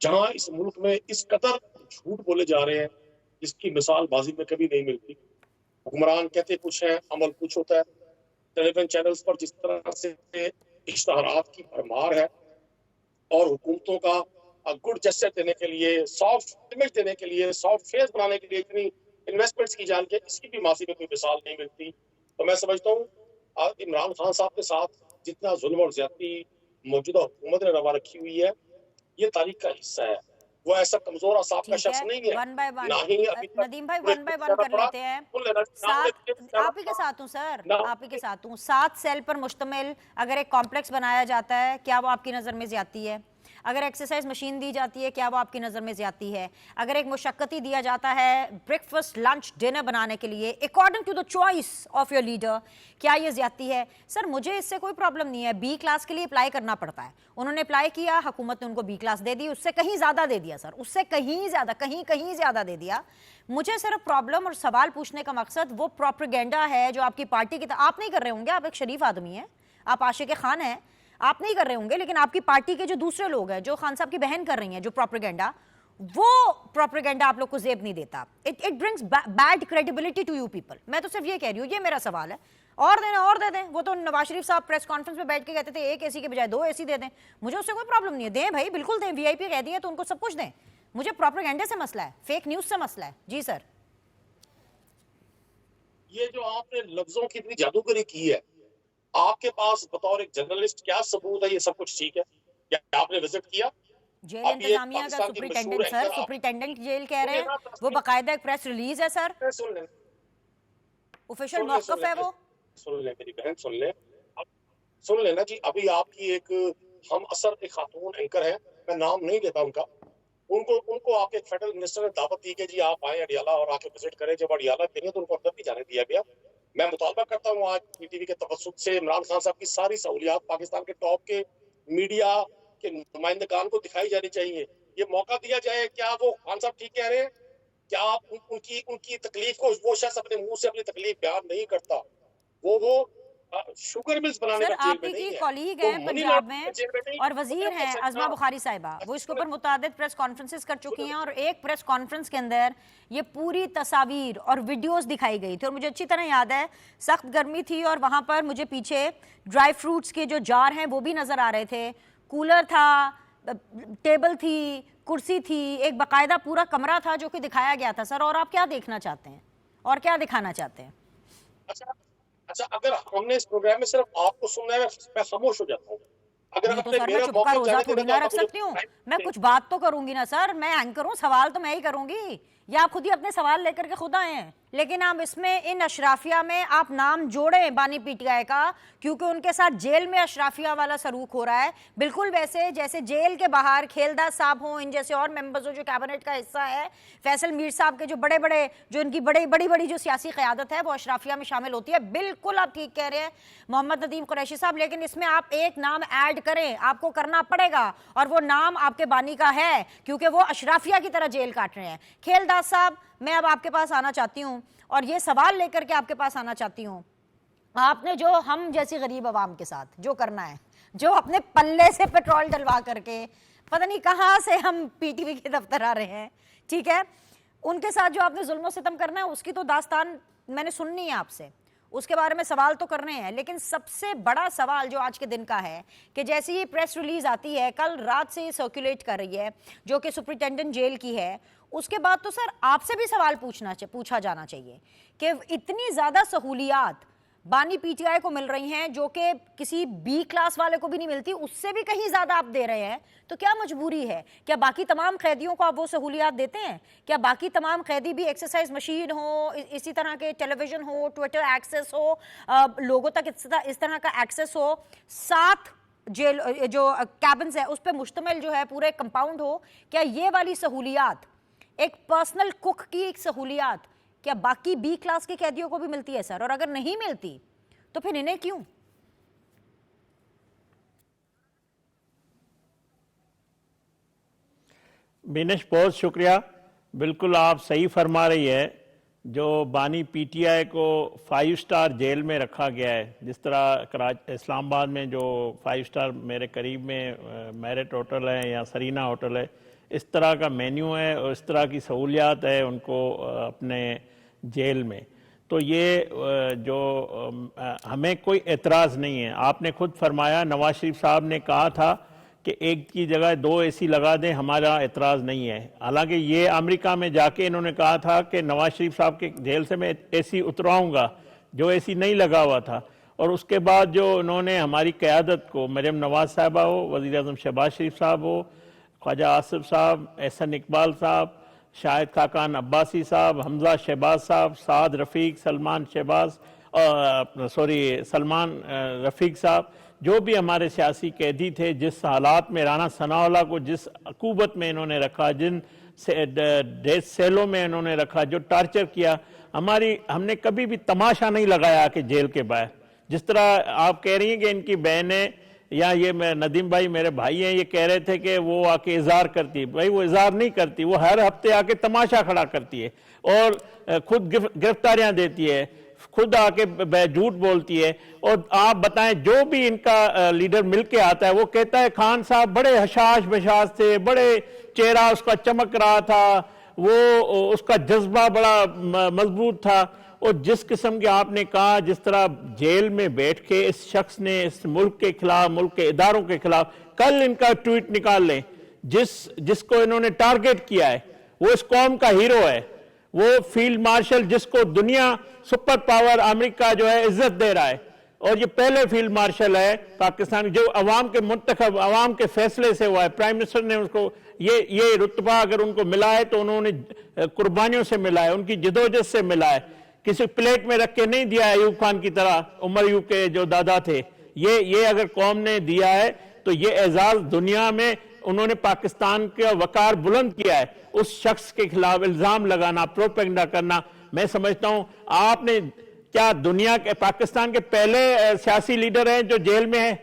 جہاں اس ملک میں اس قدر جھوٹ بولے جا رہے ہیں جس کی مثال ماضی میں کبھی نہیں ملتی. حکمران کہتے کچھ ہیں، عمل کچھ ہوتا ہے. ٹیلی ویژن چینلز پر جس طرح سے اشتہارات کی بھرمار ہے اور حکومتوں کا گڈ جسچر دینے کے لیے، سافٹ امیج دینے کے لیے، سافٹ فیس بنانے کے لیے اتنی انویسٹمنٹس کی جان کے اس کی بھی ماضی میں کوئی مثال نہیں ملتی. تو میں سمجھتا ہوں عمران خان صاحب کے ساتھ جتنا ظلم اور زیادتی موجودہ حکومت نے روا رکھی ہوئی ہے یہ تاریخ کا حصہ ہے. وہ ایسا کمزور اصاب کا ٹھیک شخص ہے، نہیں ہے، ون بائی ون نہ ہی ابھی تک ندیم بھائی انہیں ون بائی جیل ون جانا کر پڑا. لیتے ہیں. سن لینا، نہ انہیں سات جیل جانا آپ ہی کے پڑا، ساتھ ہوں سر، نہ آپ ہی کے ساتھ ہوں. 7 سیل پر مشتمل اگر ایک کمپلیکس بنایا جاتا ہے کیا وہ آپ کی نظر میں زیادتی ہے؟ اگر ایکسرسائز مشین دی جاتی ہے کیا وہ آپ کی نظر میں زیادتی ہے؟ اگر ایک مشقتی دیا جاتا ہے بریک فاسٹ لنچ ڈنر بنانے کے لیے according to the choice of your leader, کیا یہ زیادتی ہے؟ سر مجھے اس سے کوئی پرابلم نہیں ہے، بی کلاس کے لیے اپلائی کرنا پڑتا ہے. انہوں نے اپلائی کیا، حکومت نے ان کو بی کلاس دے دی، اس سے کہیں زیادہ دے دیا سر، اس سے کہیں زیادہ، کہیں زیادہ دے دیا. مجھے صرف پرابلم اور سوال پوچھنے کا مقصد وہ پروپیگنڈا ہے جو آپ کی پارٹی کی آپ نہیں کر رہے ہوں گے، آپ ایک شریف آدمی ہیں، آپ عاشق خان ہیں، آپ نہیں کر رہے ہوں گے، لیکن آپ کی پارٹی کے جو دوسرے لوگ ہیں، جو خان صاحب کی بہن کر رہی ہیں جو پروپیگنڈا، وہ پروپیگنڈا آپ لوگ کو زیب نہیں دیتا. It brings bad credibility to you people. میں تو صرف یہ کہہ رہی ہوں، یہ میرا سوال ہے. اور دینا اور دے دیں. وہ تو نواز شریف صاحب پریس کانفرنس میں بیٹھ کے کہتے تھے ایک اے سی کے بجائے 2 AC دے دیں. مجھے اس سے کوئی پرابلم نہیں ہے، دیں بھائی، بالکل دیں. وی آئی پی کہہ دیے تو ان کو سب کچھ دیں. مجھے پروپیگنڈے سے مسئلہ ہے، فیک نیوز سے مسئلہ ہے. جی سر. یہ جو آپ نے لفظوں کی اتنی جادوگری کی ہے، آپ کے پاس بطور ایک جرنلسٹ کیا ثبوت ہے یہ سب کچھ ٹھیک ہے؟ کیا آپ نے وزٹ کیا؟ جیل اب یہ انتظامیہ کا پاکستان کی مشہور سپرنٹینڈنٹ سر، اینکر آپ سپرنٹینڈنٹ جیل کہہ رہے ہیں، وہ سن باقاعدہ ایک پریس ریلیز ہے سر، لیں آفیشیل موقف ہے وہ. سن لیں میری بہن، سن لیں نا جی. ابھی آپ کی ایک ہم اثر ایک خاتون اینکر ہے، میں نام نہیں لیتا ان کا، ان کو آپ کے فیڈرل منسٹر نے دعوت دی کہ جی آپ آئیں اڈیالہ اور آ کے وزٹ کریں. جب اڈیالہ گئی تو ان کو اندر نہیں جانے دیا گیا. میں مطالبہ کرتا ہوں آج پی ٹی وی کے توسط سے عمران خان صاحب کی ساری سہولیات پاکستان کے ٹاپ کے میڈیا کے نمائندگان کو دکھائی جانی چاہیے. یہ موقع دیا جائے. کیا وہ خان صاحب ٹھیک کہہ رہے ہیں؟ کیا آپ ان کی تکلیف کو، وہ شخص اپنے منہ سے اپنی تکلیف بیان نہیں کرتا، وہ شوگر ملز بنانے سر کا جیل آپ میں ہی کی نہیں ہے، کولیگ وہ ہیں منی پنجاب میں لانڈرنگ کا جیل میں نہیں اور ہے. وزیر ہیں عظما بخاری صاحبہ، وہ اس کے اوپر متعدد پریس کانفرنسز کر چکی ہیں، اور ایک پریس کانفرنس کے اندر یہ پوری تصاویر اور ویڈیوز دکھائی گئی تھی. اور مجھے اچھی طرح یاد ہے سخت گرمی تھی اور وہاں پر مجھے پیچھے ڈرائی فروٹس کے جو جار ہیں وہ بھی نظر آ رہے تھے، کولر تھا، ٹیبل تھی، کرسی تھی، ایک باقاعدہ پورا کمرہ تھا جو کہ دکھایا گیا تھا. سر اور آپ کیا دیکھنا چاہتے ہیں اور کیا دکھانا چاہتے ہیں؟ اچھا اگر ہم نے اس پروگرام میں صرف آپ کو سننا ہے میں خاموش ہو جاتا ہوں. اگر نہیں آپ تو نے سر میں میرا چپ کا موقف روزہ جانے تھوڑی دینا نہ تو رکھ مجھے سکتی ہوں، میں کچھ بات تو کروں گی نا سر. میں اینکر ہوں، سوال تو میں ہی کروں گی، یا آپ خود ہی اپنے سوال لے کر کے خود آئے ہیں. لیکن آپ اس میں ان اشرافیہ میں آپ نام جوڑیں بانی پی ٹی آئی کا، کیونکہ ان کے ساتھ جیل میں اشرافیہ والا سلوک ہو رہا ہے، بالکل ویسے جیسے جیل کے باہر کھیلدہ صاحب ہوں، ان جیسے اور ممبرز ہو جو کیبنٹ کا حصہ ہے، فیصل میر صاحب کے جو بڑے جو ان کی بڑی جو سیاسی قیادت ہے وہ اشرافیہ میں شامل ہوتی ہے. بالکل آپ ٹھیک کہہ رہے ہیں محمد ندیم قریشی صاحب، لیکن اس میں آپ ایک نام ایڈ کریں، آپ کو کرنا پڑے گا، اور وہ نام آپ کے بانی کا ہے، کیونکہ وہ اشرافیہ کی طرح جیل کاٹ رہے ہیں. کھیلداس صاحب میں اب آپ کے پاس آنا چاہتی ہوں اور یہ سوال لے کر کے آپ کے پاس آنا چاہتی ہوں. آپ نے جو ہم جیسی غریب عوام کے ساتھ جو کرنا ہے، جو اپنے پلے سے پیٹرول ڈلوا کر کے پتہ نہیں کہاں سے ہم پی ٹی وی کے دفتر آ رہے ہیں، ٹھیک ہے، ان کے ساتھ جو آپ نے ظلم و ستم کرنا ہے اس کی تو داستان میں نے سننی ہے آپ سے، اس کے بارے میں سوال تو کرنے ہیں. لیکن سب سے بڑا سوال جو آج کے دن کا ہے کہ جیسے یہ پریس ریلیز آتی ہے، کل رات سے یہ سرکولیٹ کر رہی ہے جو کہ سپرنٹینڈنٹ جیل کی ہے، اس کے بعد تو سر آپ سے بھی سوال پوچھا جانا چاہیے کہ اتنی زیادہ سہولیات بانی پی ٹی آئی کو مل رہی ہیں جو کہ کسی بی کلاس والے کو بھی نہیں ملتی، اس سے بھی کہیں زیادہ آپ دے رہے ہیں، تو کیا مجبوری ہے؟ کیا باقی تمام قیدیوں کو آپ وہ سہولیات دیتے ہیں؟ کیا باقی تمام قیدی بھی ایکسرسائز مشین ہو، اسی طرح کے ٹیلی ویژن ہو، ٹویٹر ایکسیس ہو، لوگوں تک اس طرح کا ایکسیس ہو، 7 جیل جو کیبنز ہے اس پہ مشتمل جو ہے پورے کمپاؤنڈ ہو، کیا یہ والی سہولیات، ایک پرسنل کک کی ایک سہولیات، کیا باقی بی کلاس کے قیدیوں کو بھی ملتی ہے سر؟ اور اگر نہیں ملتی تو پھر انہیں کیوں؟ بینش بہت شکریہ. بالکل آپ صحیح فرما رہی ہے. جو بانی پی ٹی آئی کو 5 سٹار جیل میں رکھا گیا ہے، جس طرح اسلام آباد میں جو 5 سٹار میرے قریب میں میرٹ ہوٹل ہے یا سرینا ہوٹل ہے، اس طرح کا مینیو ہے اور اس طرح کی سہولیات ہے ان کو اپنے جیل میں. تو یہ جو ہمیں کوئی اعتراض نہیں ہے. آپ نے خود فرمایا, نواز شریف صاحب نے کہا تھا کہ ایک کی جگہ 2 اے سی لگا دیں, ہمارا اعتراض نہیں ہے. حالانکہ یہ امریکہ میں جا کے انہوں نے کہا تھا کہ نواز شریف صاحب کے جیل سے میں اے سی اترواؤں گا, جو اے سی نہیں لگا ہوا تھا. اور اس کے بعد جو انہوں نے ہماری قیادت کو, مریم نواز صاحبہ ہو, وزیر اعظم شہباز شریف صاحب ہو, خواجہ آصف صاحب, احسن اقبال صاحب, شاہد خاقان عباسی صاحب, حمزہ شہباز صاحب, سعد رفیق, سلمان رفیق صاحب, جو بھی ہمارے سیاسی قیدی تھے, جس حالات میں رانا ثناء اللہ کو جس عقوبت میں انہوں نے رکھا, جن ڈیتھ سیلوں میں انہوں نے رکھا, جو ٹارچر کیا, ہم نے کبھی بھی تماشا نہیں لگایا کہ جیل کے باہر. جس طرح آپ کہہ رہی ہیں کہ ان کی بہنیں یا یہ ندیم بھائی میرے بھائی ہیں, یہ کہہ رہے تھے کہ وہ آ کے اظہار کرتی ہے. بھائی وہ اظہار نہیں کرتی, وہ ہر ہفتے آ کے تماشا کھڑا کرتی ہے اور خود گرفتاریاں دیتی ہے, خود آ کے جھوٹ بولتی ہے. اور آپ بتائیں, جو بھی ان کا لیڈر مل کے آتا ہے وہ کہتا ہے خان صاحب بڑے حشاش بشاش تھے, بڑے چہرہ اس کا چمک رہا تھا, وہ اس کا جذبہ بڑا مضبوط تھا. اور جس قسم کے آپ نے کہا, جس طرح جیل میں بیٹھ کے اس شخص نے اس ملک کے خلاف, ملک کے اداروں کے خلاف, کل ان کا ٹویٹ نکال لیں, جس کو انہوں نے ٹارگٹ کیا ہے وہ اس قوم کا ہیرو ہے, وہ فیلڈ مارشل جس کو دنیا سپر پاور امریکہ جو ہے عزت دے رہا ہے, اور یہ پہلے فیلڈ مارشل ہے پاکستان جو عوام کے منتخب, عوام کے فیصلے سے ہوا ہے. پرائم منسٹر نے اس کو یہ رتبہ اگر ان کو ملا ہے تو انہوں نے قربانیوں سے ملا ہے, ان کی جدوجہد سے ملا ہے. کسی پلیٹ میں رکھ کے نہیں دیا ہے ایوب خان کی طرح, عمر ایوب کے جو دادا تھے. یہ اگر قوم نے دیا ہے تو یہ اعزاز دنیا میں انہوں نے پاکستان کا وقار بلند کیا ہے. اس شخص کے خلاف الزام لگانا, پروپیگنڈا کرنا, میں سمجھتا ہوں آپ نے کیا دنیا کے, پاکستان کے پہلے سیاسی لیڈر ہیں جو جیل میں ہیں.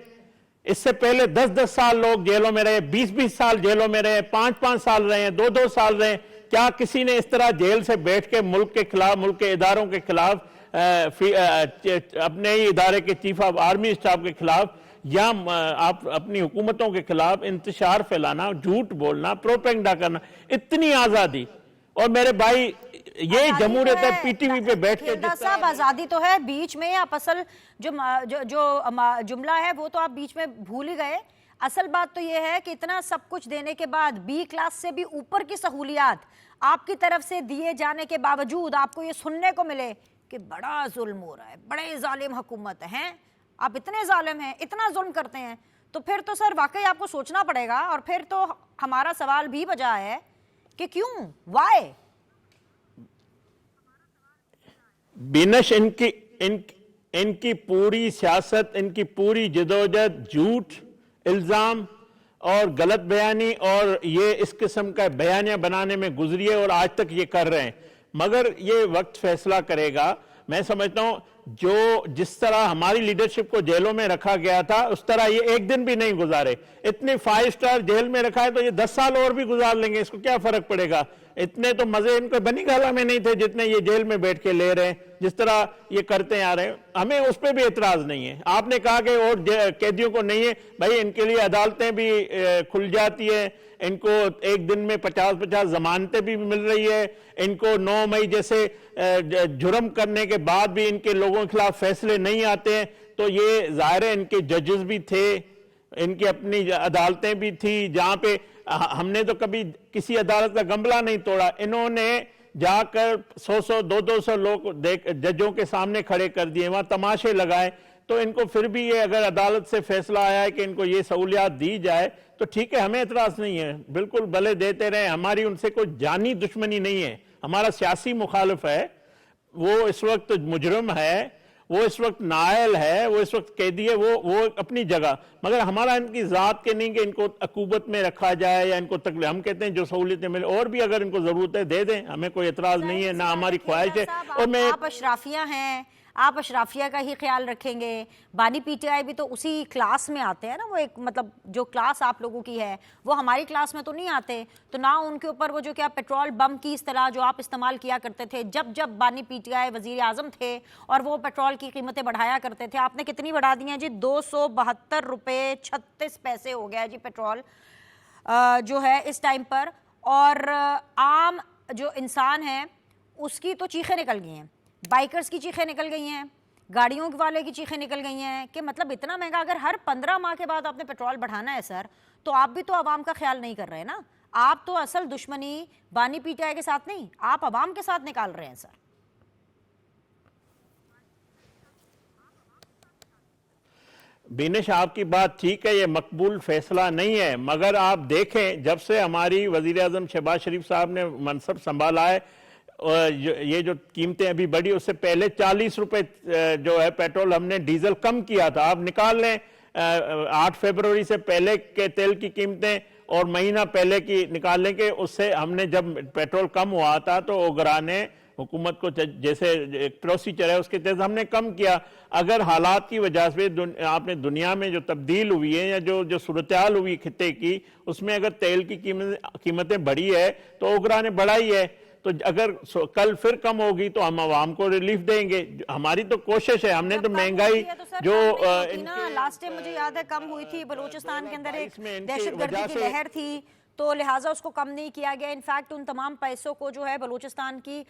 اس سے پہلے 10 سال لوگ جیلوں میں رہے, 20 سال جیلوں میں رہے, 5 سال رہے ہیں, 2 سال رہے. کیا کسی نے اس طرح جیل سے بیٹھ کے ملک کے خلاف, ملک کے اداروں کے خلاف, اپنے ہی ادارے کے چیف آف آرمی اسٹاف کے خلاف یا آپ اپنی حکومتوں کے خلاف انتشار پھیلانا, جھوٹ بولنا, پروپیگنڈا کرنا, اتنی آزادی؟ اور میرے بھائی یہ جمہوریت ہے, پی ٹی وی پہ بیٹھ کے صاحب آزادی تو ہے, بیچ میں آپ اصل جو جملہ ہے وہ تو آپ بیچ میں بھول ہی گئے. اصل بات تو یہ ہے کہ اتنا سب کچھ دینے کے بعد بی کلاس سے بھی اوپر کی سہولیات آپ کی طرف سے دیے جانے کے باوجود آپ کو یہ سننے کو ملے کہ بڑا ظلم ہو رہا ہے, بڑے ظالم حکومت ہیں, آپ اتنے ظالم ہیں, اتنا ظلم کرتے ہیں. تو پھر تو سر واقعی آپ کو سوچنا پڑے گا. اور پھر تو ہمارا سوال بھی بجا ہے کہ کیوں, why؟ بینش ان کی پوری سیاست, ان کی پوری جدوجہد جھوٹ, الزام اور غلط بیانی اور یہ اس قسم کا بیانیہ بنانے میں گزری ہے, اور آج تک یہ کر رہے ہیں. مگر یہ وقت فیصلہ کرے گا. میں سمجھتا ہوں جس طرح ہماری لیڈرشپ کو جیلوں میں رکھا گیا تھا اس طرح یہ ایک دن بھی نہیں گزارے. اتنے 5 سٹار جیل میں رکھا ہے تو یہ 10 سال اور بھی گزار لیں گے, اس کو کیا فرق پڑے گا. اتنے تو مزے ان کو بنی گالہ میں نہیں تھے جتنے یہ جیل میں بیٹھ کے لے رہے ہیں, جس طرح یہ کرتے آ رہے ہیں. ہمیں اس پہ بھی اعتراض نہیں ہے. آپ نے کہا کہ اور قیدیوں کو نہیں ہے, بھائی ان کے لیے عدالتیں بھی کھل جاتی ہیں, ان کو ایک دن میں 50 ضمانتیں بھی مل رہی ہے, ان کو 9 مئی جیسے جرم کرنے کے بعد بھی ان کے لوگوں کے خلاف فیصلے نہیں آتے ہیں. تو یہ ظاہر ہے ان کے ججز بھی تھے, ان کی اپنی عدالتیں بھی تھی جہاں پہ ہم نے تو کبھی کسی عدالت کا گملہ نہیں توڑا. انہوں نے جا کر 100 200 لوگ ججوں کے سامنے کھڑے کر دیے, وہاں تماشے لگائے. تو ان کو پھر بھی یہ اگر عدالت سے فیصلہ آیا ہے کہ ان کو یہ سہولیات دی جائے تو ٹھیک ہے, ہمیں اعتراض نہیں ہے, بالکل بھلے دیتے رہیں. ہماری ان سے کوئی جانی دشمنی نہیں ہے. ہمارا سیاسی مخالف ہے, وہ اس وقت مجرم ہے, وہ اس وقت نائل ہے, وہ اس وقت قیدی ہے, وہ اپنی جگہ. مگر ہمارا ان کی ذات کے نہیں کہ ان کو عقوبت میں رکھا جائے یا ان کو تکلیف. ہم کہتے ہیں جو سہولیتیں ملے اور بھی اگر ان کو ضرورت ہے دے دیں, ہمیں کوئی اعتراض نہیں ہے, نہ ہماری خواہش ہے. اور آپ اشرافیہ ہیں, آپ اشرافیہ کا ہی خیال رکھیں گے. بانی پی ٹی آئی بھی تو اسی کلاس میں آتے ہیں نا, وہ ایک مطلب جو کلاس آپ لوگوں کی ہے وہ ہماری کلاس میں تو نہیں آتے. تو نہ ان کے اوپر وہ جو کیا پیٹرول بم کی اس طرح جو آپ استعمال کیا کرتے تھے جب بانی پی ٹی آئی وزیر اعظم تھے اور وہ پیٹرول کی قیمتیں بڑھایا کرتے تھے. آپ نے کتنی بڑھا دی ہیں جی؟ 272 روپے 36 پیسے ہو گیا جی پیٹرول. جو ہے اس ٹائم پر, اور عام جو انسان ہے اس کی تو چیخیں نکل گئی ہیں, بائکرز کی چیخیں نکل گئی ہیں, گاڑیوں والے کی چیخیں نکل گئی ہیں کہ مطلب اتنا مہنگا, اگر ہر 15 ماہ کے بعد آپ نے پیٹرول بڑھانا ہے سر, تو آپ بھی تو عوام کا خیال نہیں کر رہے نا. آپ تو اصل دشمنی بانی پی ٹی آئی کے ساتھ نہیں, آپ عوام کے ساتھ نکال رہے ہیں سر. بینش آپ کی بات ٹھیک ہے, یہ مقبول فیصلہ نہیں ہے, مگر آپ دیکھیں جب سے ہماری وزیر اعظم شہباز شریف صاحب نے منصب سنبھالا ہے, یہ جو قیمتیں ابھی بڑھی, اس سے پہلے 40 روپے جو ہے پیٹرول ہم نے ڈیزل کم کیا تھا. آپ نکال لیں 8 فروری سے پہلے کے تیل کی قیمتیں اور مہینہ پہلے کی نکال لیں کہ اس سے ہم نے جب پیٹرول کم ہوا تھا تو اوگرا نے حکومت کو جیسے پروسیجر ہے اس کے تحت ہم نے کم کیا. اگر حالات کی وجہ سے آپ نے دنیا میں جو تبدیل ہوئی ہے یا جو صورتحال ہوئی خطے کی, اس میں اگر تیل کی قیمتیں بڑھی ہے تو اوگرا نے بڑھائی ہے, تو اگر کل پھر کم ہوگی تو ہم عوام کو ریلیف دیں گے. ہماری تو کوشش ہے, ہم نے تو مہنگائی جو لاسٹ ٹائم مجھے یاد ہے کم ہوئی تھی, بلوچستان کے اندر ایک دہشت گردی کی لہر تھی تو لہٰذا اس کو کم نہیں کیا گیا. انفیکٹ ان تمام پیسوں کو جو ہے بلوچستان کی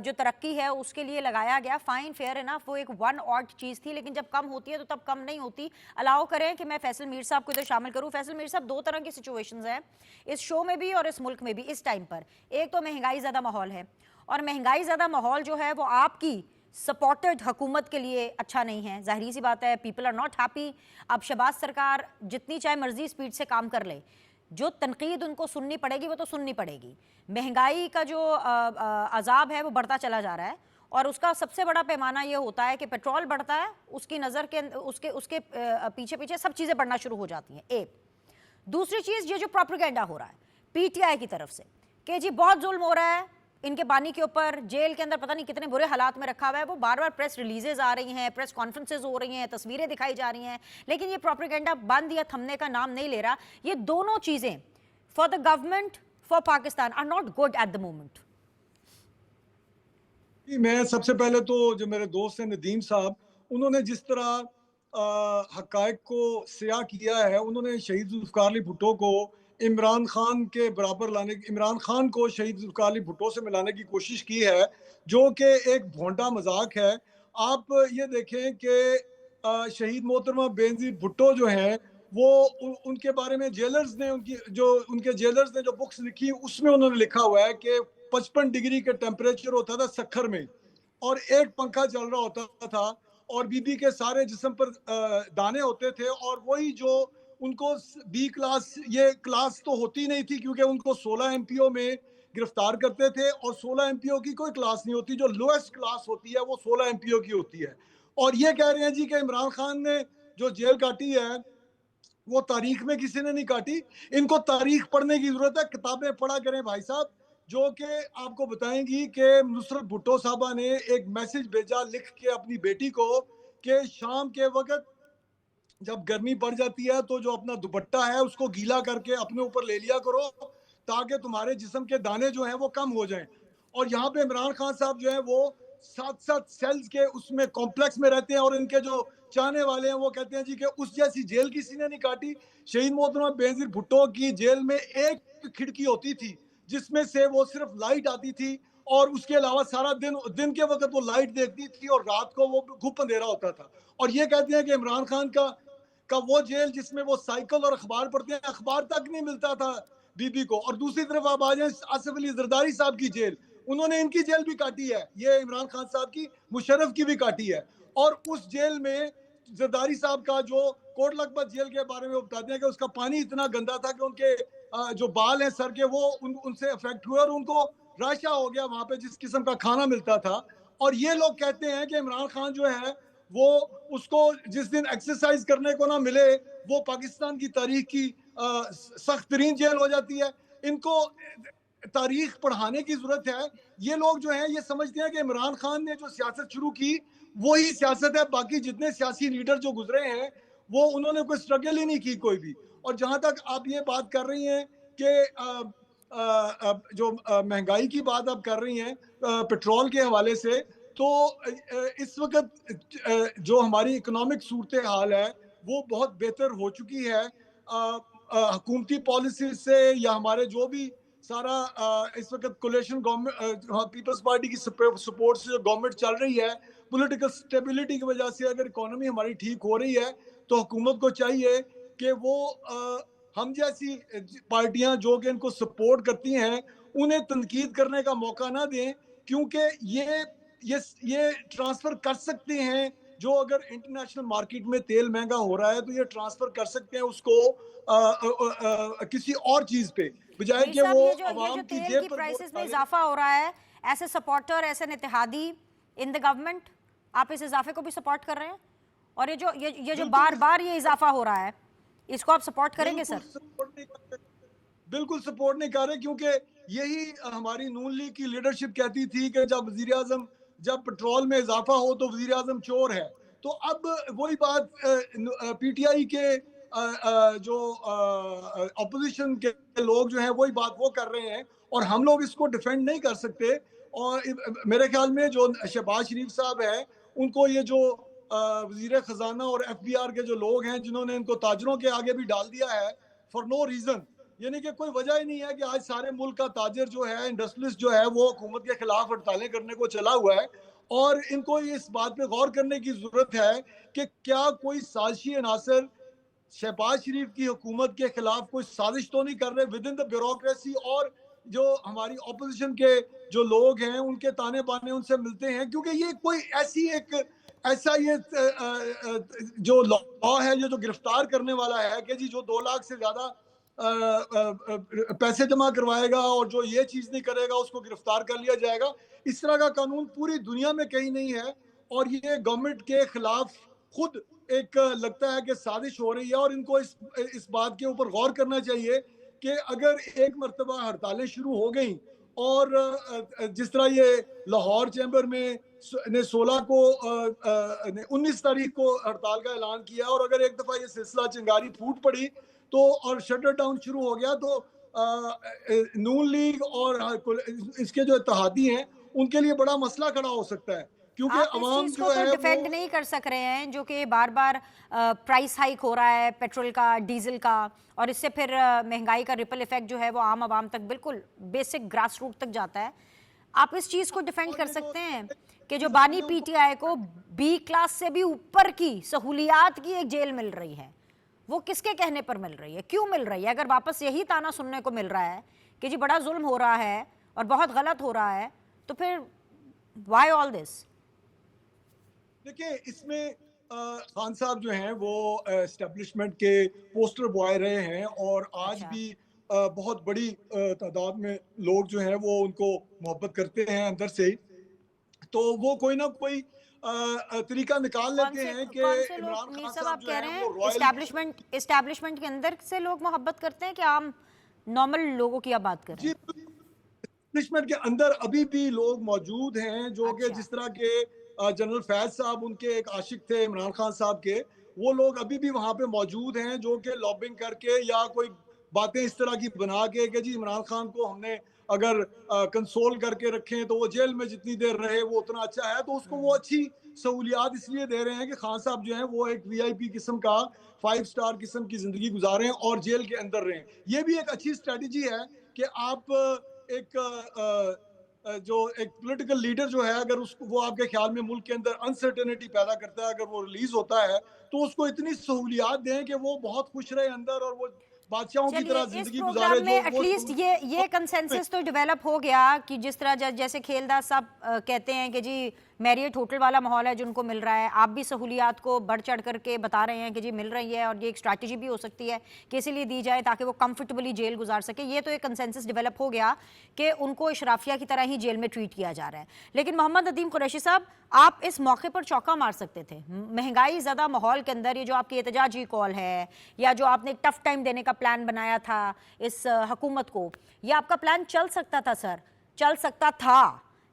جو ترقی ہے اس کے لیے لگایا گیا. فائن فیئر انف, وہ ایک ون آٹ چیز تھی, لیکن جب کم ہوتی ہے تو تب کم نہیں ہوتی. الاؤ کریں کہ میں فیصل میر صاحب کو ادھر شامل کروں. فیصل میر صاحب, 2 طرح کی سچویشنز ہیں اس شو میں بھی اور اس ملک میں بھی اس ٹائم پر. ایک تو مہنگائی زیادہ ماحول ہے, اور مہنگائی زیادہ ماحول جو ہے وہ آپ کی سپورٹڈ حکومت کے لیے اچھا نہیں ہے. ظاہری سی بات ہے, پیپل آر ناٹ ہیپی. اب شہباز سرکار جتنی چاہے مرضی سپیڈ سے کام کر لے, جو تنقید ان کو سننی پڑے گی وہ تو سننی پڑے گی. مہنگائی کا جو عذاب ہے وہ بڑھتا چلا جا رہا ہے, اور اس کا سب سے بڑا پیمانہ یہ ہوتا ہے کہ پیٹرول بڑھتا ہے, اس کی نظر کے اس کے پیچھے پیچھے سب چیزیں بڑھنا شروع ہو جاتی ہیں. ایک دوسری چیز, یہ جو پروپیگنڈا ہو رہا ہے پی ٹی آئی کی طرف سے کہ جی بہت ظلم ہو رہا ہے ان کے بانی کے اوپر, جیل کے اندر پتہ نہیں کتنے برے حالات میں رکھا ہوا ہے. وہ بار بار پریس ریلیزز آ رہی ہیں, پریس کانفرنسز ہو رہی ہیں, تصویریں دکھائی جا رہی ہیں, لیکن یہ پروپیگنڈا بند یا تھمنے کا نام نہیں لے رہا. یہ دونوں چیزیں for the government, for Pakistan are not good at the moment. میں سب سے پہلے تو جو میرے دوست ہیں ندیم صاحب, انہوں نے جس طرح حقائق کو سیاہ کیا ہے, انہوں نے شہید ذوالفقار علی بھٹو کو عمران خان کے برابر لانے, عمران خان کو شہید ذوالفقار علی بھٹو سے ملانے کی کوشش کی ہے, جو کہ ایک بھونڈا مذاق ہے. آپ یہ دیکھیں کہ شہید محترمہ بینظیر بھٹو جو ہیں, وہ ان کے بارے میں جیلرز نے ان کے جیلرز نے جو بکس لکھی, اس میں انہوں نے لکھا ہوا ہے کہ 55 ڈگری کا ٹیمپریچر ہوتا تھا سکھر میں, اور ایک پنکھا چل رہا ہوتا تھا, اور بی بی کے سارے جسم پر دانے ہوتے تھے, اور وہی جو ان کو بی کلاس, یہ کلاس تو ہوتی نہیں تھی کیونکہ ان کو 16 ایم پی او میں گرفتار کرتے تھے, اور 16 ایم پی او کی کوئی کلاس نہیں ہوتی, جو لوئسٹ کلاس ہوتی ہے وہ 16 ایم پی او کی ہوتی ہے. اور یہ کہہ رہے ہیں جی کہ عمران خان نے جو جیل کاٹی ہے وہ تاریخ میں کسی نے نہیں کاٹی. ان کو تاریخ پڑھنے کی ضرورت ہے, کتابیں پڑھا کریں بھائی صاحب, جو کہ آپ کو بتائیں گی کہ نصرت بھٹو صاحبہ نے ایک میسج بھیجا لکھ کے اپنی بیٹی کو کہ شام کے وقت جب گرمی بڑھ جاتی ہے تو جو اپنا دوپٹہ ہے اس کو گیلا کر کے اپنے اوپر لے لیا کرو تاکہ تمہارے جسم کے دانے جو ہیں وہ کم ہو جائیں. اور یہاں پہ عمران خان صاحب جو ہیں وہ 7 سیلز کے اس میں کمپلیکس میں رہتے ہیں, اور ان کے جو چاہنے والے ہیں وہ کہتے ہیں جی کہ اس جیسی جیل کسی نے نہیں کاٹی. شہید محترمہ بینظیر بھٹو کی جیل میں ایک کھڑکی ہوتی تھی جس میں سے وہ صرف لائٹ آتی تھی, اور اس کے علاوہ سارا دن کے وقت وہ لائٹ دیکھتی تھی, اور رات کو وہ گھپ اندھیرا ہوتا تھا. اور یہ کہتے ہیں کہ عمران خان کا وہ جیل جس میں وہ سائیکل اور اخبار پڑھتے ہیں, اخبار تک نہیں ملتا تھا بی بی کو. اور دوسری طرف آپ آ جائیں آصف علی زرداری صاحب کی جیل, انہوں نے ان کی جیل بھی کاٹی ہے, یہ عمران خان صاحب کی, مشرف کی بھی کاٹی ہے. اور اس جیل میں زرداری صاحب کا جو کوٹ لکھپت جیل کے بارے میں وہ بتاتے ہیں کہ اس کا پانی اتنا گندا تھا کہ ان کے جو بال ہیں سر کے وہ ان سے افیکٹ ہوئے, اور ان کو راشا ہو گیا وہاں پہ جس قسم کا کھانا ملتا تھا. اور یہ لوگ کہتے ہیں کہ عمران خان جو ہے وہ اس کو جس دن ایکسرسائز کرنے کو نہ ملے وہ پاکستان کی تاریخ کی سخت ترین جیل ہو جاتی ہے. ان کو تاریخ پڑھانے کی ضرورت ہے. یہ لوگ جو ہیں یہ سمجھتے ہیں کہ عمران خان نے جو سیاست شروع کی وہی سیاست ہے, باقی جتنے سیاسی لیڈر جو گزرے ہیں وہ انہوں نے کوئی سٹرگل ہی نہیں کی کوئی بھی. اور جہاں تک آپ یہ بات کر رہی ہیں کہ جو مہنگائی کی بات آپ کر رہی ہیں پیٹرول کے حوالے سے, تو اس وقت جو ہماری اکنامک صورتحال ہے وہ بہت بہتر ہو چکی ہے. حکومتی پالیسی سے یا ہمارے جو بھی سارا اس وقت کولیشن گورنمنٹ پیپلز پارٹی کی سپورٹ سے جو گورنمنٹ چل رہی ہے، پولیٹیکل سٹیبلٹی کی وجہ سے اگر اکانومی ہماری ٹھیک ہو رہی ہے تو حکومت کو چاہیے کہ وہ ہم جیسی پارٹیاں جو کہ ان کو سپورٹ کرتی ہیں انہیں تنقید کرنے کا موقع نہ دیں، کیونکہ یہ ٹرانسفر کر سکتے ہیں. جو اگر انٹرنیشنل مارکیٹ میں تیل مہنگا ہو رہا ہے تو یہ ٹرانسفر کر سکتے ہیں اس کو کسی اور چیز پہ، بجائے کہ وہ عوام کی جیب پر پرائسز میں اضافہ ہو رہا ہے. ایسے سپورٹر، ایسے اتحادی ان دا گورنمنٹ، آپ اس اضافے کو بھی سپورٹ کر رہے ہیں؟ اور یہ جو بار بار یہ اضافہ ہو رہا ہے اس کو آپ سپورٹ کریں گے سر؟ بالکل سپورٹ نہیں کر رہے، کیونکہ یہی ہماری نون لیگ کی لیڈرشپ کہتی تھی کہ جب وزیر اعظم جب پیٹرول میں اضافہ ہو تو وزیر اعظم چور ہے. تو اب وہی بات پی ٹی آئی کے جو اپوزیشن کے لوگ جو ہیں وہی بات وہ کر رہے ہیں، اور ہم لوگ اس کو ڈیفینڈ نہیں کر سکتے. اور میرے خیال میں جو شہباز شریف صاحب ہیں ان کو یہ جو وزیر خزانہ اور ایف بی آر کے جو لوگ ہیں جنہوں نے ان کو تاجروں کے آگے بھی ڈال دیا ہے فار نو ریزن، یعنی کہ کوئی وجہ ہی نہیں ہے کہ آج سارے ملک کا تاجر جو ہے، انڈسٹریلسٹ جو ہے، وہ حکومت کے خلاف ہڑتالیں کرنے کو چلا ہوا ہے. اور ان کو اس بات پہ غور کرنے کی ضرورت ہے کہ کیا کوئی سازشی عناصر شہباز شریف کی حکومت کے خلاف کوئی سازش تو نہیں کر رہے ود ان دا بیوروکریسی، اور جو ہماری اپوزیشن کے جو لوگ ہیں ان کے تانے بانے ان سے ملتے ہیں. کیونکہ یہ کوئی ایسا یہ جو لا ہے جو گرفتار کرنے والا ہے کہ جی جو 2 لاکھ سے زیادہ پیسے جمع کروائے گا اور جو یہ چیز نہیں کرے گا اس کو گرفتار کر لیا جائے گا، اس طرح کا قانون پوری دنیا میں کہیں نہیں ہے. اور یہ گورنمنٹ کے خلاف خود ایک لگتا ہے کہ سازش ہو رہی ہے، اور ان کو اس بات کے اوپر غور کرنا چاہیے کہ اگر ایک مرتبہ ہڑتالیں شروع ہو گئیں، اور جس طرح یہ لاہور چیمبر میں 19 تاریخ کو ہڑتال کا اعلان کیا، اور اگر ایک دفعہ یہ سلسلہ چنگاری پھوٹ پڑی تو اور شٹر ڈاؤن شروع ہو گیا تو نون لیگ اور اس کے جو اتحادی ہیں ان کے لیے بڑا مسئلہ کھڑا ہو سکتا ہے. کیونکہ عوام جو ہے وہ ڈیفینڈ نہیں کر سک رہے ہیں جو کہ بار بار پرائس ہائیک ہو رہا ہے پیٹرول کا، ڈیزل کا، اور اس سے پھر مہنگائی کا ریپل ایفیکٹ جو ہے وہ عام عوام تک بالکل بیسک گراس روٹ تک جاتا ہے. آپ اس چیز کو ڈیفینڈ کر سکتے ہیں کہ جو بانی پی ٹی آئی کو بی کلاس سے بھی اوپر کی سہولیات کی ایک جیل مل رہی ہے، وہ کس کے کہنے پر مل رہی ہے، کیوں مل رہی ہے؟ اگر واپس یہی تانا سننے کو مل رہا ہے کہ جی بڑا ظلم ہو رہا ہے اور بہت غلط ہو رہا ہے، تو پھر وائی آل دس؟ دیکھیں اس میں خان صاحب جو ہیں وہ اسٹیبلشمنٹ کے پوسٹر بوائے رہے ہیں، اور آج بھی بہت بڑی تعداد میں لوگ جو ہیں وہ ان کو محبت کرتے ہیں اندر سے ہی. تو وہ کوئی نہ کوئی طریقہ نکال لیتے ہیں کہ عمران خان صاحب جو ہیں وہ اسٹیبلشمنٹ کے اندر سے لوگ محبت کرتے ہیں کہ عام نارمل لوگوں کی آپ بات کریں؟ جی، اسٹیبلشمنٹ کے اندر ابھی بھی لوگ موجود ہیں جو کہ جس طرح کے جنرل فیض صاحب ان کے ایک عاشق تھے عمران خان صاحب کے، وہ لوگ ابھی بھی وہاں پہ موجود ہیں جو کہ لابنگ کر کے یا کوئی باتیں اس طرح کی بنا کے کہ جی عمران خان کو ہم نے اگر کنسول کر کے رکھیں تو وہ جیل میں جتنی دیر رہے وہ اتنا اچھا ہے. تو اس کو وہ اچھی سہولیات اس لیے دے رہے ہیں کہ خان صاحب جو ہیں وہ ایک وی آئی پی قسم کا 5 سٹار قسم کی زندگی گزاریں اور جیل کے اندر رہیں. یہ بھی ایک اچھی اسٹریٹجی ہے کہ آپ ایک جو ایک پولیٹیکل لیڈر جو ہے اگر وہ آپ کے خیال میں ملک کے اندر انسرٹینٹی پیدا کرتا ہے، اگر وہ ریلیز ہوتا ہے تو اس کو اتنی سہولیات دیں کہ وہ بہت خوش رہے اندر اور وہ بادشاہوں کی طرح زندگی گزارے. میں ایٹ لیسٹ یہ کنسنسس تو ڈیولپ ہو گیا کہ جس طرح جیسے کھیلداس صاحب کہتے ہیں کہ جی میریٹ ہوٹل والا ماحول ہے جن کو مل رہا ہے، آپ بھی سہولیات کو بڑھ چڑھ کر کے بتا رہے ہیں کہ جی مل رہی ہے، اور یہ ایک اسٹریٹجی بھی ہو سکتی ہے کہ اسی لیے دی جائے تاکہ وہ کمفرٹیبلی جیل گزار سکے. یہ تو ایک کنسنسس ڈیولپ ہو گیا کہ ان کو اشرافیہ کی طرح ہی جیل میں ٹریٹ کیا جا رہا ہے. لیکن محمد ندیم قریشی صاحب، آپ اس موقع پر چوکا مار سکتے تھے. مہنگائی زدہ ماحول کے اندر یہ جو آپ کی احتجاجی کال ہے یا جو آپ نے ایک ٹف ٹائم دینے کا پلان بنایا تھا اس حکومت کو، یہ آپ کا پلان چل سکتا تھا سر، چل سکتا تھا.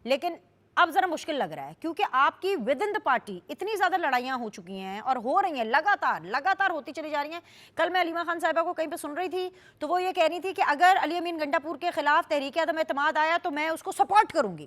لیکن اب ذرا مشکل لگ رہا ہے کیونکہ آپ کی ود ان دا پارٹی اتنی زیادہ لڑائیاں ہو چکی ہیں اور ہو رہی ہیں لگاتار ہوتی چلی جا رہی ہیں. کل میں علیمہ خان صاحبہ کو کہیں پہ سن رہی تھی تو وہ یہ کہہ رہی تھی کہ اگر علی امین گنڈا پور کے خلاف تحریک عدم اعتماد آیا تو میں اس کو سپورٹ کروں گی.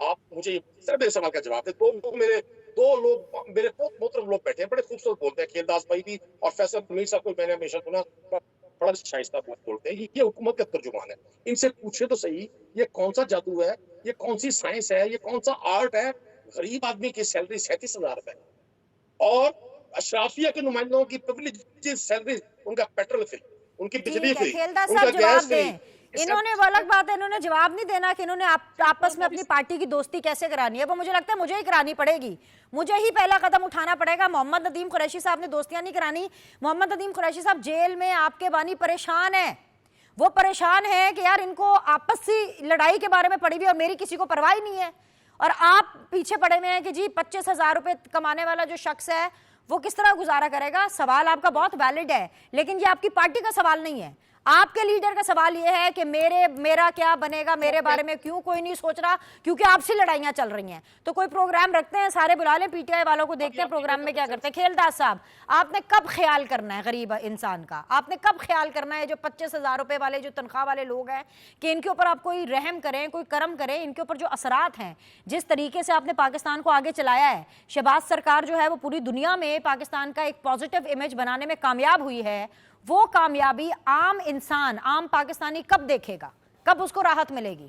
آپ مجھے صرف میرے سوال کا جواب دیں. دو لوگ میرے بہت محترم لوگ بیٹھے ہیں, بڑے خوبصورت بولتے ہیں, کھیلداس بھائی بھی اور فیصل منیر صاحب کو میں نے ہمیشہ سنا بڑا شائستہ بولتے ہیں. یہ حکومت کا ترجمان ہے. ان سے پوچھے تو صحیح, یہ کون سا جادو ہے, یہ کون سی سائنس ہے, یہ کون سا آرٹ ہے. غریب آدمی کی سیلری 37,000 روپے اور اشرافیہ کے نمائندوں کی پبلک سیلری, ان کا پیٹرول فری, ان کی بجلی فری, کھیلداس ان کا صاحب گیس جواب فری. دیں. انہوں نے وہ الگ بات ہے, انہوں نے جواب نہیں دینا کہ انہوں نے آپس میں اپنی پارٹی کی دوستی کیسے کرانی ہے. وہ مجھے لگتا ہے مجھے ہی کرانی پڑے گی, مجھے ہی پہلا قدم اٹھانا پڑے گا. محمد ندیم قریشی صاحب نے دوستیاں نہیں کرانی. محمد ندیم قریشی صاحب جیل میں آپ کے بانی پریشان ہیں, وہ پریشان ہے کہ یار ان کو آپس کی لڑائی کے بارے میں پڑی ہوئی اور میری کسی کو پرواہ نہیں ہے, اور آپ پیچھے پڑے ہوئے ہیں کہ جی 25,000 روپے کمانے والا جو شخص ہے وہ کس طرح گزارا کرے گا. سوال آپ کا بہت ویلڈ ہے, لیکن یہ آپ کی پارٹی کا سوال نہیں ہے. آپ کے لیڈر کا سوال یہ ہے کہ میرا کیا بنے گا, میرے بارے میں کیوں کوئی نہیں سوچ رہا, کیونکہ آپ سے لڑائیاں چل رہی ہیں. تو کوئی پروگرام رکھتے ہیں, سارے بلا لیں پی ٹی آئی والوں کو, دیکھتے ہیں پروگرام میں کیا کرتے ہیں. کھیلداس صاحب, آپ نے کب خیال کرنا ہے غریب انسان کا, آپ نے کب خیال کرنا ہے جو 25,000 روپے والے جو تنخواہ والے لوگ ہیں کہ ان کے اوپر آپ کوئی رحم کریں, کوئی کرم کریں, ان کے اوپر جو اثرات ہیں, جس طریقے سے آپ نے پاکستان کو آگے چلایا ہے. شہباز سرکار جو ہے وہ پوری دنیا میں پاکستان کا ایک پازیٹیو امیج بنانے میں کامیاب ہوئی ہے. وہ کامیابی عام انسان, عام پاکستانی کب دیکھے گا, کب اس کو راحت ملے گی؟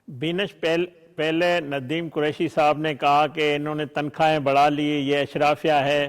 بینش پہلے ندیم قریشی صاحب نے کہا کہ انہوں نے تنخواہیں بڑھا لی, یہ اشرافیہ ہے.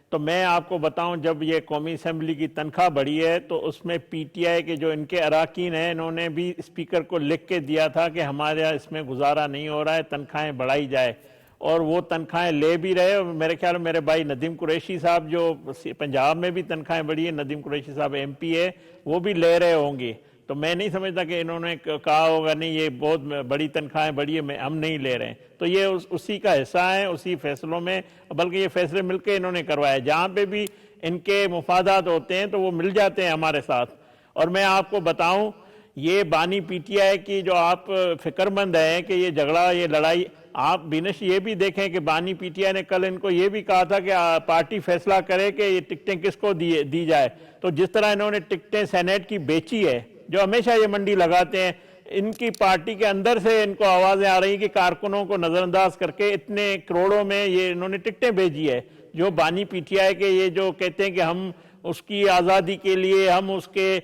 تو میں آپ کو بتاؤں, جب یہ قومی اسمبلی کی تنخواہ بڑھی ہے تو اس میں پی ٹی آئی کے جو ان کے اراکین ہیں, انہوں نے بھی اسپیکر کو لکھ کے دیا تھا کہ ہمارے یہاں اس میں گزارا نہیں ہو رہا ہے, تنخواہیں بڑھائی جائے, اور وہ تنخواہیں لے بھی رہے. اور میرے خیال میں میرے بھائی ندیم قریشی صاحب جو پنجاب میں بھی تنخواہیں بڑھی ہیں, ندیم قریشی صاحب ایم پی ہے, وہ بھی لے رہے ہوں گے. تو میں نہیں سمجھتا کہ انہوں نے کہا ہوگا نہیں یہ بہت بڑی تنخواہیں بڑھی ہے, ہم نہیں لے رہے ہیں. تو یہ اسی کا حصہ ہے, اسی فیصلوں میں, بلکہ یہ فیصلے مل کے انہوں نے کروائے. جہاں پہ بھی ان کے مفادات ہوتے ہیں تو وہ مل جاتے ہیں ہمارے ساتھ. اور میں آپ کو بتاؤں, یہ بانی پی ٹی آئی کی جو آپ فکر مند ہیں کہ یہ جھگڑا, یہ لڑائی, آپ بینش یہ بھی دیکھیں کہ بانی پی ٹی آئی نے کل ان کو یہ بھی کہا تھا کہ پارٹی فیصلہ کرے کہ یہ ٹکٹیں کس کو دی جائے. تو جس طرح انہوں نے ٹکٹیں سینیٹ کی بیچی ہے, جو ہمیشہ یہ منڈی لگاتے ہیں, ان کی پارٹی کے اندر سے ان کو آوازیں آ رہی کہ کارکنوں کو نظر انداز کر کے اتنے کروڑوں میں یہ انہوں نے ٹکٹیں بھیجی ہے. جو بانی پی ٹی آئی کے یہ جو کہتے ہیں کہ ہم اس کی آزادی کے لیے, ہم اس کے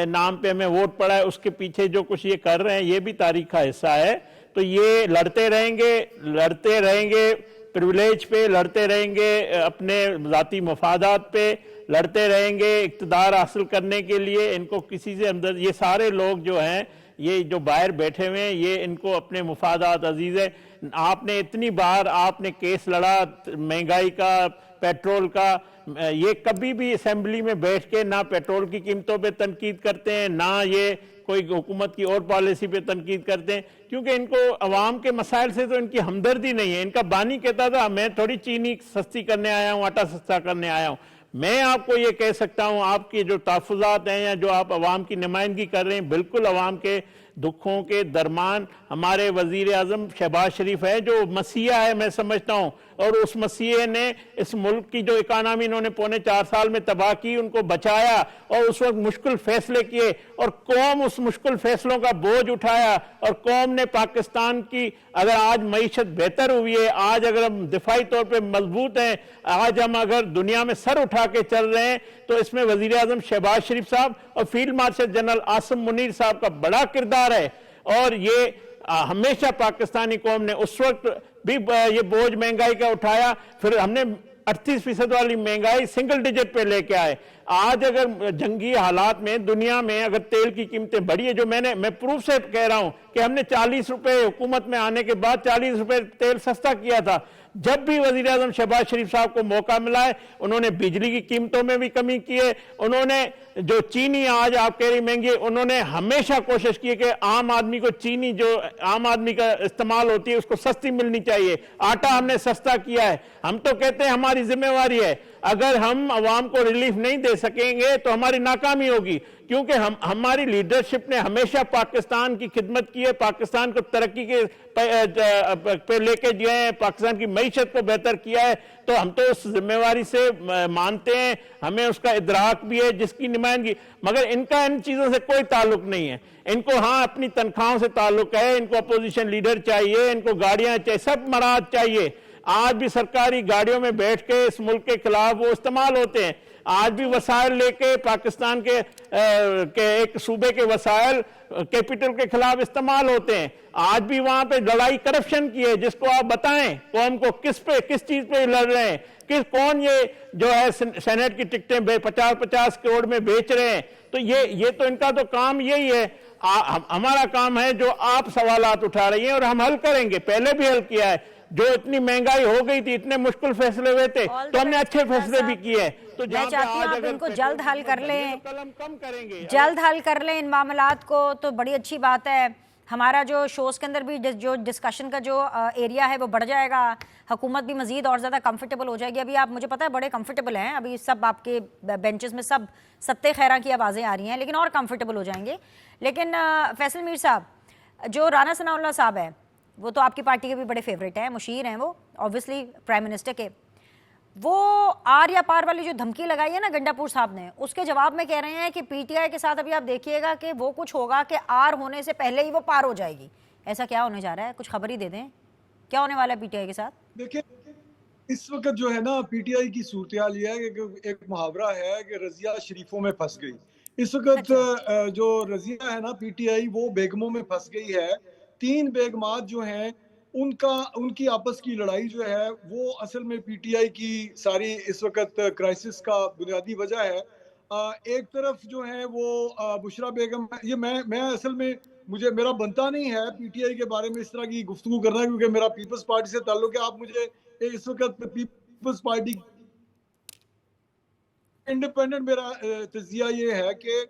نام پہ ہمیں ووٹ پڑا ہے, اس کے پیچھے جو کچھ یہ کر رہے ہیں یہ بھی تاریخ کا حصہ ہے. تو یہ لڑتے رہیں گے پریولیج پہ, لڑتے رہیں گے اپنے ذاتی مفادات پہ, لڑتے رہیں گے اقتدار حاصل کرنے کے لیے. ان کو کسی سے اندر, یہ سارے لوگ جو ہیں, یہ جو باہر بیٹھے ہوئے ہیں, یہ ان کو اپنے مفادات عزیز ہے. آپ نے اتنی بار آپ نے کیس لڑا مہنگائی کا, پیٹرول کا, یہ کبھی بھی اسمبلی میں بیٹھ کے نہ پیٹرول کی قیمتوں پہ تنقید کرتے ہیں, نہ یہ کوئی حکومت کی اور پالیسی پہ تنقید کرتے ہیں, کیونکہ ان کو عوام کے مسائل سے تو ان کی ہمدردی نہیں ہے. ان کا بانی کہتا تھا میں تھوڑی چینی سستی کرنے آیا ہوں, آٹا سستا کرنے آیا ہوں. میں آپ کو یہ کہہ سکتا ہوں, آپ کے جو تحفظات ہیں یا جو آپ عوام کی نمائندگی کر رہے ہیں, بالکل عوام کے دکھوں کے درمیان ہمارے وزیر اعظم شہباز شریف ہے, جو مسیحا ہے میں سمجھتا ہوں, اور اس مسیحے نے اس ملک کی جو اکانومی انہوں نے 4.25 سال میں تباہ کی, ان کو بچایا, اور اس وقت مشکل فیصلے کیے, اور قوم اس مشکل فیصلوں کا بوجھ اٹھایا, اور قوم نے پاکستان کی, اگر آج معیشت بہتر ہوئی ہے, آج اگر ہم دفاعی طور پہ مضبوط ہیں, آج ہم اگر دنیا میں سر اٹھا کے چل رہے ہیں, تو اس میں وزیر اعظم شہباز شریف صاحب اور field marshal general Asim Munir صاحب کا بڑا کردار ہے. اور یہ ہمیشہ پاکستانی قوم نے اس وقت بھی یہ بوجھ مہنگائی کا اٹھایا, پھر ہم نے 38% والی مہنگائی سنگل ڈیجٹ پہ لے کے آئے. آج اگر جنگی حالات میں دنیا میں اگر تیل کی قیمتیں بڑھی ہے, جو میں پروف سے کہہ رہا ہوں کہ ہم نے 40 روپے حکومت میں آنے کے بعد 40 روپے تیل سستا کیا تھا. جب بھی وزیر اعظم شہباز شریف صاحب کو موقع ملا ہے, انہوں نے بجلی کی قیمتوں میں بھی کمی کی ہے, انہوں نے جو چینی آج آپ کہہ رہی مہنگی, انہوں نے ہمیشہ کوشش کی ہے کہ عام آدمی کو چینی جو عام آدمی کا استعمال ہوتی ہے اس کو سستی ملنی چاہیے. آٹا ہم نے سستا کیا ہے. ہم تو کہتے ہیں ہماری ذمہ داری ہے, اگر ہم عوام کو ریلیف نہیں دے دے سکیں گے تو ہماری ناکامی ہوگی، کیونکہ ہماری لیڈرشپ نے ہمیشہ پاکستان کی خدمت کی ہے، پاکستان کو ترقی کے پہ لے کے جائے ہیں، پاکستان کی معیشت کو بہتر کیا ہے، تو ہم تو اس ذمہ داری سے مانتے ہیں، ہمیں اس کا ادراک بھی ہے جس کی نمائندگی، مگر ان کا ان چیزوں سے کوئی تعلق نہیں ہے۔ ان کو ہاں اپنی تنخواہوں سے تعلق ہے، ان کو اپوزیشن لیڈر چاہیے، ان کو گاڑیاں چاہیے، سب مراد چاہیے۔ آج بھی سرکاری گاڑیوں میں بیٹھ کے اس ملک کے خلاف وہ استعمال ہوتے ہیں، آج بھی وسائل لے کے پاکستان کے ایک صوبے کے وسائل کیپٹل کے خلاف استعمال ہوتے ہیں، آج بھی وہاں پہ لڑائی کرپشن کی ہے، جس کو آپ بتائیں قوم کو کس چیز پہ لڑ رہے ہیں، کون یہ جو ہے سینٹ کی ٹکٹیں 50 کروڑ میں بیچ رہے ہیں، تو یہ تو ان کا تو کام یہی ہے۔ ہمارا کام ہے جو آپ سوالات اٹھا رہی ہیں اور ہم حل کریں گے، پہلے بھی حل کیا ہے، جو اتنی مہنگائی ہو گئی تھی، اتنے مشکل فیصلے ہوئے تھے تو ہم نے اچھے فیصلے بھی کیے ہیں۔ تو میں چاہتی ہوں آپ ان کو جلد حل کر لیں، کم کریں گے، جلد حل کر لیں ان معاملات کو، تو بڑی اچھی بات ہے۔ ہمارا جو شوز کے اندر بھی جو ڈسکشن کا جو ایریا ہے وہ بڑھ جائے گا، حکومت بھی مزید اور زیادہ کمفرٹیبل ہو جائے گی۔ ابھی آپ مجھے پتا ہے بڑے کمفرٹیبل ہیں، ابھی سب آپ کے بینچز میں سب ستے خیراں کی آوازیں آ رہی ہیں، لیکن اور کمفرٹیبل ہو جائیں گے۔ لیکن فیصل میر صاحب، جو رانا ثناء اللہ صاحب ہے وہ تو آپ کی پارٹی کے بھی بڑے فیوریٹ ہیں، مشیر ہیں وہ اوبویسلی پرائم منسٹر کے، وہ آر یا پار والی جو دھمکی لگائی ہے نا گنڈا پور صاحب نے، اس کے جواب میں کہہ رہے ہیں کہ پی ٹی آئی کے ساتھ ابھی آپ دیکھیے گا کہ وہ کچھ ہوگا کہ آر ہونے سے پہلے ہی وہ پار ہو جائے گی۔ ایسا کیا ہونے جا رہا ہے؟ کچھ خبر ہی دے دیں، کیا ہونے والا ہے پی ٹی آئی کے ساتھ؟ دیکھیں اس وقت جو ہے نا پی ٹی آئی کی صورتحال یہ ہے کہ ایک محاورہ ہے کہ رضیہ شریفوں میں پھنس گئی۔ اس وقت جو رضیہ ہے نا پی ٹی آئی وہ بیگموں میں پھنس گئی ہے۔ 3 بیگمات جو ہیں ان کی آپس کی لڑائی جو ہے وہ اصل میں پی ٹی آئی کی ساری اس وقت کرائسس کا بنیادی وجہ ہے۔ ایک طرف جو ہے وہ بشرا بیگم، یہ میں اصل میں میرا بنتا نہیں ہے پی ٹی آئی کے بارے میں اس طرح کی گفتگو کرنا، کیونکہ میرا پیپلز پارٹی سے تعلق ہے۔ آپ مجھے اس وقت پیپلز پارٹی انڈیپینڈنٹ میرا تجزیہ یہ ہے کہ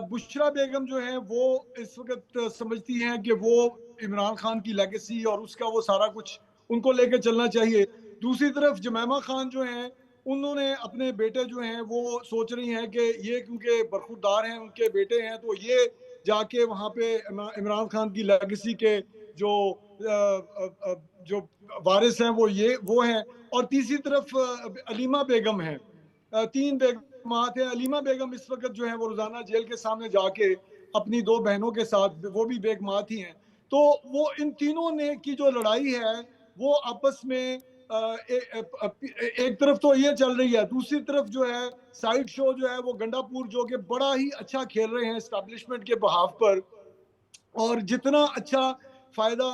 بشرا بیگم جو ہیں وہ اس وقت سمجھتی ہیں کہ وہ عمران خان کی لیگیسی اور اس کا وہ سارا کچھ ان کو لے کے چلنا چاہیے۔ دوسری طرف جمیمہ خان جو ہیں انہوں نے اپنے بیٹے جو ہیں وہ سوچ رہی ہیں کہ یہ کیونکہ برخوردار ہیں، ان کے بیٹے ہیں، تو یہ جا کے وہاں پہ عمران خان کی لیگیسی کے جو وارث ہیں وہ ہیں۔ اور تیسری طرف علیمہ بیگم ہیں، 3 بیگمات ہیں۔ علیمہ بیگم اس وقت جو ہے وہ روزانہ جیل کے سامنے جا کے اپنی 2 بہنوں کے ساتھ، وہ بھی بیگمات ہی ہیں، تو وہ ان تینوں نے کی جو لڑائی ہے وہ آپس میں ایک طرف تو یہ چل رہی ہے، دوسری طرف جو ہے سائیڈ شو جو ہے وہ گنڈا پور جو کہ بڑا ہی اچھا کھیل رہے ہیں اسٹیبلشمنٹ کے بہاف پر، اور جتنا اچھا فائدہ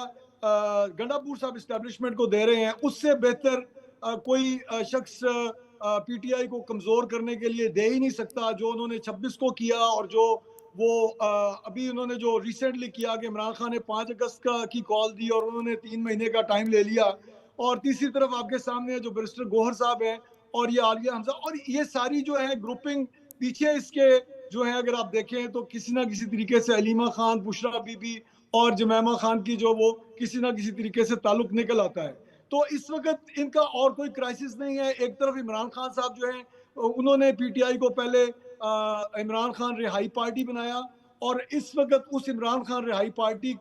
گنڈا پور صاحب اسٹیبلشمنٹ کو دے رہے ہیں اس سے بہتر کوئی شخص پی ٹی آئی کو کمزور کرنے کے لیے دے ہی نہیں سکتا۔ جو انہوں نے 26 کو کیا اور جو وہ ابھی انہوں نے جو ریسنٹلی کیا کہ عمران خان نے 5 اگست کی کال دی اور انہوں نے 3 مہینے کا ٹائم لے لیا، اور تیسری طرف آپ کے سامنے جو بیرسٹر گوہر صاحب ہیں اور یہ عالیہ حمزہ، اور یہ ساری جو ہے گروپنگ پیچھے اس کے جو ہے اگر آپ دیکھیں تو کسی نہ کسی طریقے سے علیمہ خان، بشرا بی بی اور جمیمہ خان کی جو وہ کسی نہ کسی طریقے سے تعلق نکل آتا ہے۔ تو اس وقت ان کا اور کوئی کرائسس نہیں ہے۔ ایک طرف عمران خان صاحب جو ہیں انہوں نے پی ٹی آئی کو پہلے عمران خان رہائی پارٹی بنایا، اور اس وقت اس عمران خان رہائی پارٹی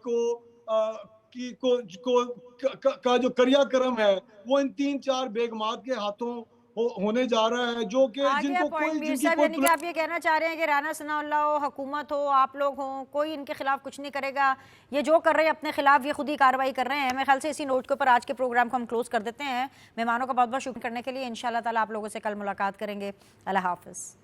کا جو کریا کرم ہے وہ ان 3-4 بیگمات کے ہاتھوں ہونے جا رہا ہے، جو کہ جن کو کوئی یعنی کہ آپ یہ کہنا چاہ رہے ہیں کہ رانا ثناء اللہ ہو، حکومت ہو، آپ لوگ ہوں، کوئی ان کے خلاف کچھ نہیں کرے گا، یہ جو کر رہے ہیں اپنے خلاف یہ خود ہی کارروائی کر رہے ہیں۔ میرے خیال سے اسی نوٹ کے اوپر آج کے پروگرام کو ہم کلوز کر دیتے ہیں۔ مہمانوں کا بہت بہت شکریہ کرنے کے لیے، انشاءاللہ تعالیٰ آپ لوگوں سے کل ملاقات کریں گے۔ اللہ حافظ۔